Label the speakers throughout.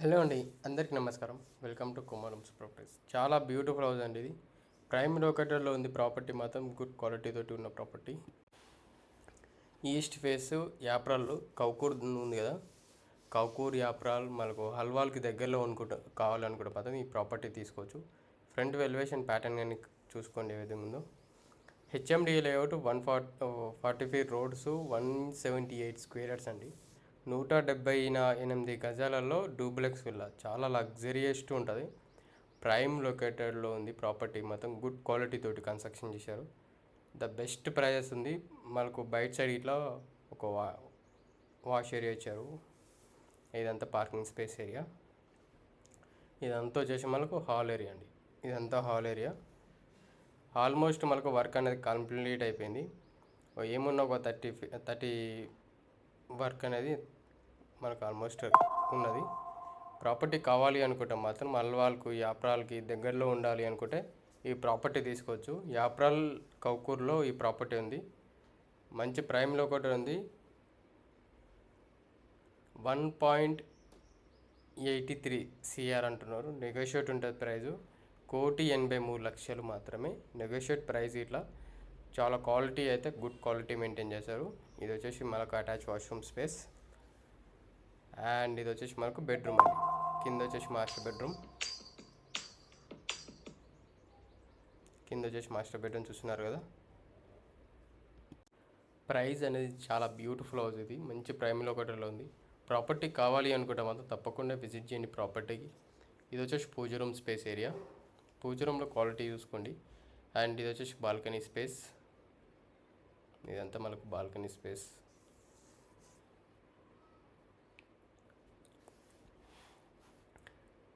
Speaker 1: Hello అండి, అందరికీ నమస్కారం. Welcome to Kumaram's properties. చాలా బ్యూటిఫుల్ హౌస్ అండి ఇది. ప్రైమ్ లొకేటర్లో ఉంది. ప్రాపర్టీ మాత్రం గుడ్ క్వాలిటీ తోటి ఉన్న property. East face Yapral Kaukur ఉంది కదా, కౌకూర్ యాప్రాల్ మనకు హల్వాల్కి దగ్గరలో కావాలనుకుంటే మాత్రం ఈ ప్రాపర్టీ తీసుకోవచ్చు. ఫ్రంట్ ఎలివేషన్ ప్యాటర్న్ కానీ చూసుకోండి ఏ విధంగా ఉందో. HMD layout 145 roads, 178 square yards అండి. 178 గజాలలో డూప్లెక్స్ విల్లా, చాలా లగ్జరియస్ ఉంటుంది. ప్రైమ్ లొకేటెడ్లో ఉంది ప్రాపర్టీ. మొత్తం గుడ్ క్వాలిటీ తోటి కన్స్ట్రక్షన్ చేశారు. ద బెస్ట్ ప్రైజెస్ ఉంది. మనకు బయట సైడ్ ఇట్లా ఒక వాష్ ఏరియా ఇచ్చారు. ఇదంతా పార్కింగ్ స్పేస్ ఏరియా. ఇదంతా వచ్చేసి మనకు హాల్ ఏరియా అండి. ఇదంతా హాల్ ఏరియా. ఆల్మోస్ట్ మనకు వర్క్ అనేది కంప్లీట్ అయిపోయింది. ఏమున్నా ఒక 30 వర్క్ అనేది మనకు ఆల్మోస్ట్ ఉన్నది. ప్రాపర్టీ కావాలి అనుకుంటే మాత్రం అల్వాల్కు యాప్రాల్కి దగ్గరలో ఉండాలి అనుకుంటే ఈ ప్రాపర్టీ తీసుకోవచ్చు. యాప్రాల్ కౌకూర్లో ఈ ప్రాపర్టీ ఉంది. మంచి ప్రైమ్లో కూడా ఉంది. 1.83 CR అంటున్నారు. నెగోషియేట్ ఉంటుంది ప్రైజు. 1,83,00,000 మాత్రమే నెగోషియేట్ ప్రైస్. ఇట్లా చాలా క్వాలిటీ అయితే గుడ్ క్వాలిటీ మెయింటైన్ చేశారు. ఇది వచ్చేసి మనకు అటాచ్ వాష్రూమ్ స్పేస్. అండ్ ఇది వచ్చేసి మనకు బెడ్రూమ్ అండి. కింద వచ్చేసి మాస్టర్ బెడ్రూమ్. మాస్టర్ బెడ్రూమ్ చూస్తున్నారు కదా. ప్రైస్ అనేది చాలా బ్యూటిఫుల్ హౌస్ ఇది. మంచి ప్రైమ్ లొకేటర్లో ఉంది. ప్రాపర్టీ కావాలి అనుకుంటే మాత్రం తప్పకుండా విజిట్ చేయండి ప్రాపర్టీకి. ఇది వచ్చేసి పూజ రూమ్ స్పేస్ ఏరియా. పూజ రూమ్లో క్వాలిటీ చూసుకోండి. అండ్ ఇది వచ్చేసి బాల్కనీ స్పేస్. ఇదంతా మనకు బాల్కనీ స్పేస్.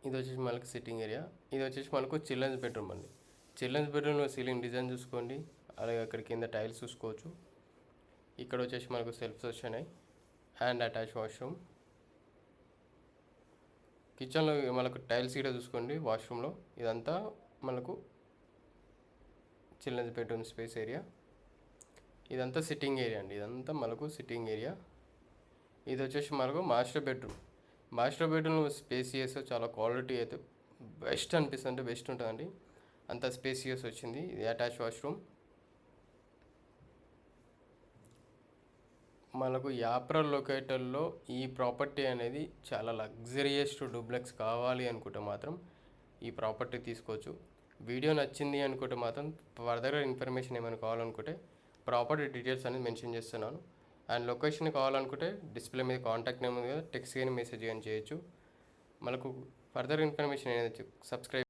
Speaker 1: ఇది వచ్చేసి మనకు సిట్టింగ్ ఏరియా. ఇది వచ్చేసి మనకు చిల్డ్రన్స్ బెడ్రూమ్ అండి. చిల్డ్రన్స్ బెడ్రూమ్లో సీలింగ్ డిజైన్ చూసుకోండి. అలాగే అక్కడ కింద టైల్స్ చూసుకోవచ్చు. ఇక్కడ వచ్చేసి మనకు సెల్ఫ్స్ వచ్చినాయి. And attach washroom. కిచెన్లో మనకు టైల్స్ కూడా చూసుకోండి. వాష్రూమ్లో ఇదంతా మనకు చిల్డ్రన్స్ బెడ్రూమ్ స్పేస్ ఏరియా. ఇదంతా సిట్టింగ్ ఏరియా అండి. ఇదంతా మనకు సిట్టింగ్ ఏరియా. ఇది వచ్చేసి మనకు master bedroom. Master bedroom spacious, చాలా క్వాలిటీ అయితే బెస్ట్ అనిపిస్తుంది. బెస్ట్ ఉంటుందండి. అంత స్పేసియస్ వచ్చింది. ఇది అటాచ్ వాష్రూమ్. మనకు యాప్రాల్ లొకేటర్లో ఈ ప్రాపర్టీ అనేది చాలా లగ్జరియస్ డూప్లెక్స్ కావాలి అనుకుంటే మాత్రం ఈ ప్రాపర్టీ తీసుకోవచ్చు. వీడియో నచ్చింది అనుకుంటే మాత్రం ఫర్దర్గా ఇన్ఫర్మేషన్ ఏమైనా కావాలనుకుంటే ప్రాపర్టీ డీటెయిల్స్ అనేది మెన్షన్ చేస్తున్నాను. అండ్ లొకేషన్ కావాలనుకుంటే డిస్ప్లే మీద కాంటాక్ట్ నెంబర్ ఉంది కదా, టెక్స్ట్ కానీ మెసేజ్ కానీ చేయొచ్చు. మనకు ఫర్దర్ ఇన్ఫర్మేషన్ అనేది సబ్స్క్రైబ్